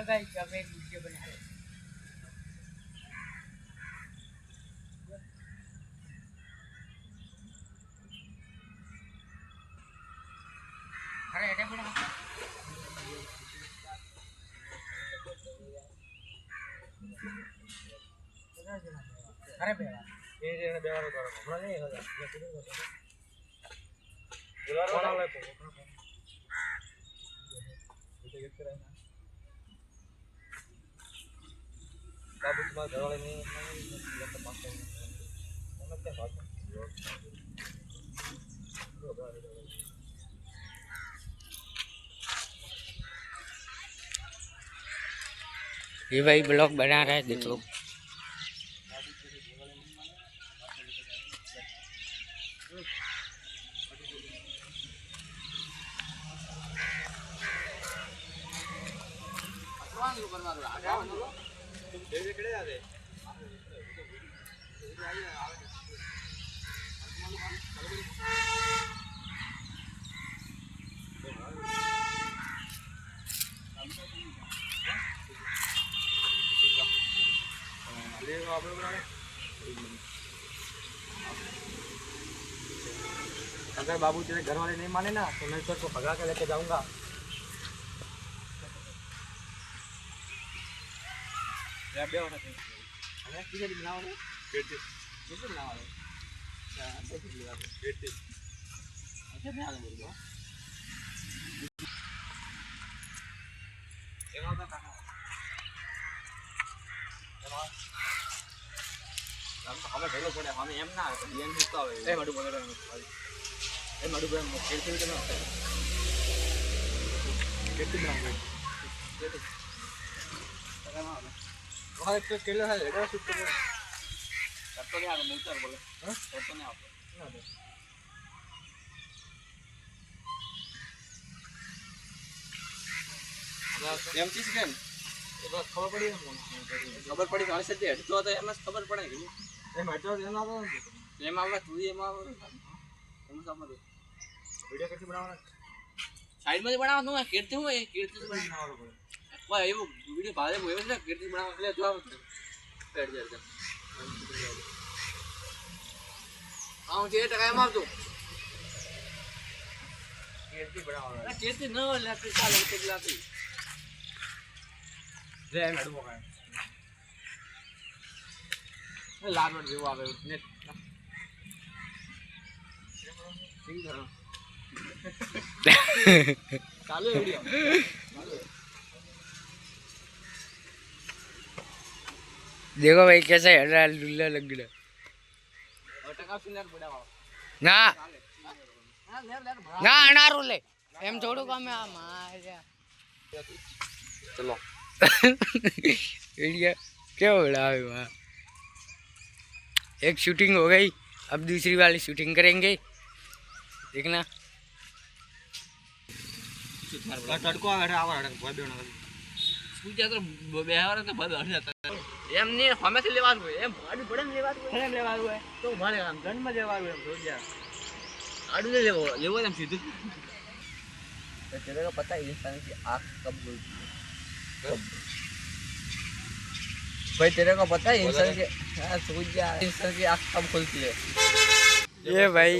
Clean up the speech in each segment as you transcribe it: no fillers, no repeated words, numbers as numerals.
Hello guys, अब एक video बना रहे हैं। अरे एटे बना अरे बेवा ये ने बेवा रो करो नहीं हो जा ये शुरू कर दो बुला रो ले ये देख रहे हैं बाबू तुम्हारे घर वाले नहीं तो पास में क्या बात है ये भाई ब्लॉग बना रहा है, देखो। अगर बाबू तेरे घर वाले नहीं माने ना तो मैं सर को भगा के लेके जाऊंगा। हमें ढेलो पड़े हमें एम ना एम होता है ए मडू बोले ए मडू बोले खेलते हुए ना कितने बनाओगे पता ना वहां एक केले है एटा शूट कर तो नहीं आ मिलता बोले हां तो नहीं आता एम चीज केम ये बस खबर पड़ी कहां से हट तो एम खबर पड़ेगी ए मटो देना तो एम आवे तू एम आवे तुम समझ वीडियो कैसे बनावना साइड में बनावा नु कीर्ति हूं ये कीर्ति से बनावा पड़े ओए ये वीडियो बारे में है कीर्ति बनावा ले जो बैठ जा हां जे टका मार दो कीर्ति बनावा कीर्ति न ले के साल होते लाती ले मैडम हो गए लाल मत जो आवे ने सिंह धरो चालू वीडियो देखो भाई कैसे हट रहा है लुल्ला लग रहा और टका सुनर बुढ़ावा ना ना अनारू ले एम छोड़ो का मैं मार चलो वीडियो क्या हो रहा है वहाँ एक शूटिंग हो गई, अब दूसरी वाली शूटिंग करेंगे, देखना। तड़को एम नहीं हमें से लेवा हुए एम आडू पड़े में लेवा हुए तो मारे काम गन में लेवा हुए हम छोड़ जा आडू ले लेवो हम सीधे तेरे को पता है इंसान की आँख कब खुलती है भाई तेरे को पता है इंसान के इंसान की आँख कब खुलती है ये भाई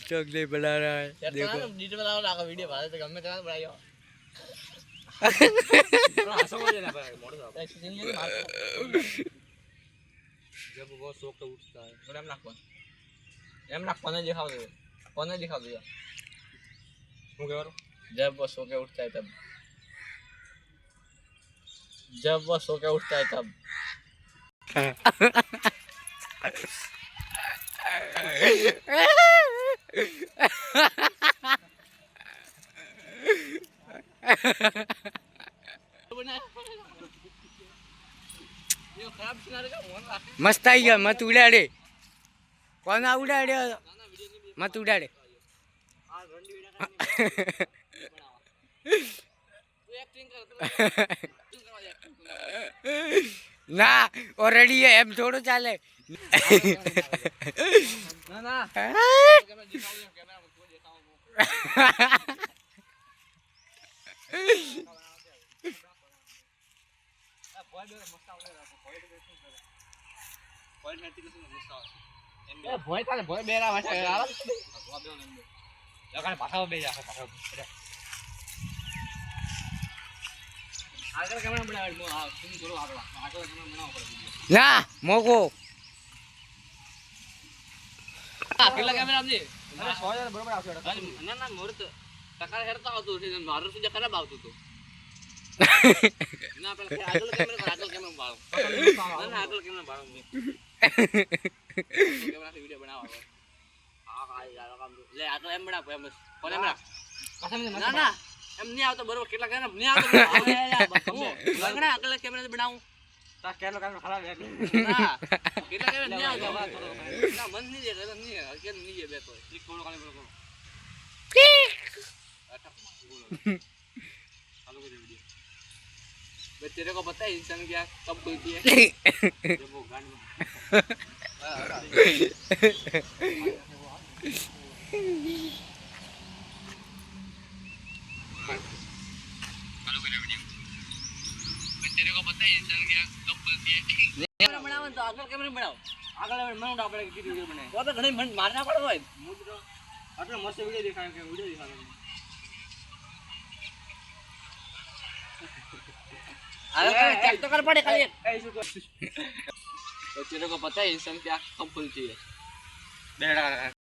स्टॉक नहीं बना रहा है देखो नीचे बनाओ ना वीडियो बना तो गमे तो बनाइयो हंसो मत ना भाई मोड़ दो जब वो शौक तो उठता है और एम ना कोने दिखाओ दे यार હું કહેવાનું जब वो सो के उठता है तब जब वो सो के उठता है तब मस्त आई गया मत उड़ाड़े कौन उड़ाड़े मत उड़ाड़े ना ऑलरेडी है एम थोड़ो चाले ना ना એ ભોય તાલે ભોય બેરા વાસે આવા લગાડ પાછા બે જા પાછા આગળ કેમેરા બનાવ આ શું કરો આગળ કેમેરા બનાવ પડે ના મોકો આ કેટલા કેમેરા આપજે અરે 100000 બરોબર આવશે ના ના મોર તો ટકા હેરતા આવતો છે મારું સુજા ખરાબ આવતું તો ના પેલા આગળ કેમેરા બાળો ના આગળ કેમેરા બાળો કેમેરાથી વિડિયો બનાવવાનો હા હા યાર કામ લે આગળ એમ બનાવ એમ કોને બનાવ ના ના એમ નહીં આવતો બરોબર કેટલા કેમેરા નહીં આવતો લગણા આગળ કેમેરાથી બનાવું તા કેનો કામ ખરાબ હે ના કેટલા કેમેરા નહીં આવતો ના મન નહીં દે નહીં કે નહીં બે તો એક કોણ કાલે બોલો ચાલુ कर वीडियो मैं तेरे को पता है इंसान क्या कब खुलती है जब वो गांड में चालू कर वीडियो मैं तेरे को पता है इंसान क्या कब खुलती है कैमरा बनाओ तो आगे कैमरा बनाओ आगे मन उड़ा पड़े की वीडियो बनाए वो तो घणे मन मारना पड़े भाई मुझे आटलो मस्त वीडियो दिखाए के वीडियो दिखा अरे चेक तो कर पड़े खाली तो तेरे को पता है इंसान क्या कब खुलती है